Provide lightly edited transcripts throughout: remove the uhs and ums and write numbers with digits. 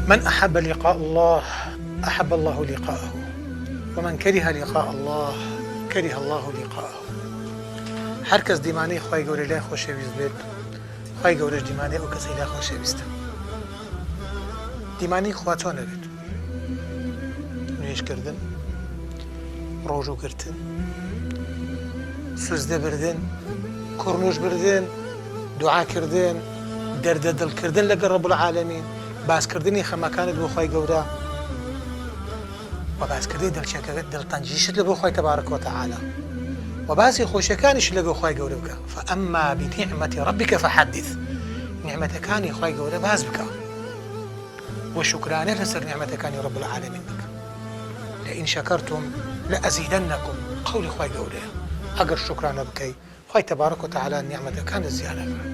من أحب لقاء الله أحب الله لقاءه، ومن كره لقاء الله كره الله لقاءه. هەر کەس دیمانەی خوای گەورەی لای خۆشەویست بێت، خوای گەورەش دیمانەی ئەو کەسەی لای خۆشەویستە. دیمانەی خوا چۆن ئەبێت؟ نوێژکردن، ڕۆژوگرتن، سوزدە بردن، کوڕنوش بردن، دوعاکردن، دەردە دڵکردن لەگەڵ ڕەب العالەمین، باسکردنی خەمەکانت بۆ خوای گەورە و باسکردنی دڵتەنجیشت لە بۆ خوای تەبارەک وتەعالا و باسی خۆشیەکانیش لەگەڵ خوای گەورە بکە. فەئەما بنیعمەتی ڕەبیکە فەحەدیث، نیعمەتەکانی خوای گەورە باس بکە و شوکرانە لەسەر نیعمەتەکانی ڕەب العالەمین بکە. لئین شەکەرتم لەئەزیدەنەکم، قەولی خوای گەورەیە. ئەگەر شوکرانە بکەی خوای تەبارەک وتەعالا نیعمەتەکانت زیادە بکە.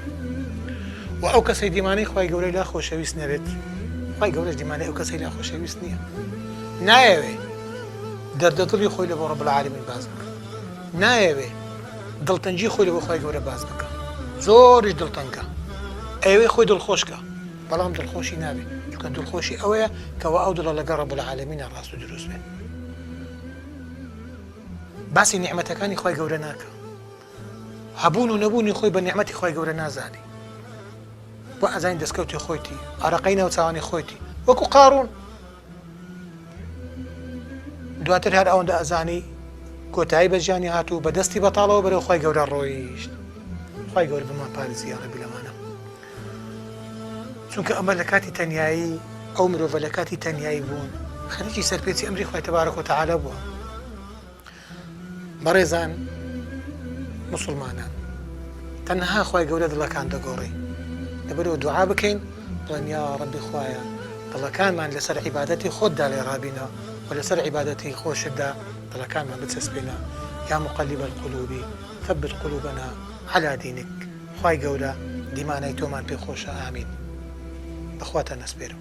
و ئەو کەسەی دیمانەی خوای گەورەی لا خۆشەویست نەبێت، خوای گەورەش دیمانەی ئەو کەسەی لا خۆشەویست نییە. نایەوێ دەردەدڵی خۆی لە بۆ ڕەب العالەمین باس بکە، نایەوێ دڵتەنجی خۆی لە بۆ خوای گەورە باس بکە. زۆریش دڵتەنگە، ئەوێ خۆی دڵخۆشکە، بەڵام دڵخۆشی نابێت، چونکە دڵخۆشی ئەوەیە کەەوە ئەو دڵە لەگەڵ ڕەب العالەمینە ڕاست و دروست بێت. باسی نیعمەتەکانی خوای گەورە ناکە، هەبوون و نەبوونی خۆی بە نیعمەتی خوای گەورە نازانی. بۆ ئەزانی دەستکەوتی خۆیتی، ئارەقەی ناوچاوانی خۆیتی، وەکو قاڕوون. دواتر هەر ئەوەندە ئەزانی کۆتایی بە ژیانی هاتوو، بە دەستی بەتاڵەوە بەرەو خوای گەورە ڕۆیشت. خوای گەورە بمان پارێزی یا ڕەبی لەمانە. چونکە ئەمە لە کاتی تەنیایی، ئەو مرۆڤە لە کاتی تەنیایی بوون خەریکی سەرپێچی ئەمری خوای تەبارەک وتەعالا بووە. بەڕێزان موسڵمانان، تەنها خوای گەورە دڵەکان دەگۆڕی. لەبەرەوە دوعا بکەین، بڵێن یا ڕەبی خوایە دڵەکانمان لەسەر عیبادەتی خۆتدا لێ ڕابینە و لەسەر عیبادەتی خۆشتدا دڵەکانمان بچەسبێنە. یا مقلب القلوب ثبت قلوبنا على دينك. خوای گەورە دیمانەی تۆمان پێ خۆشە. ئامین. بەخواتە نەسپێرم.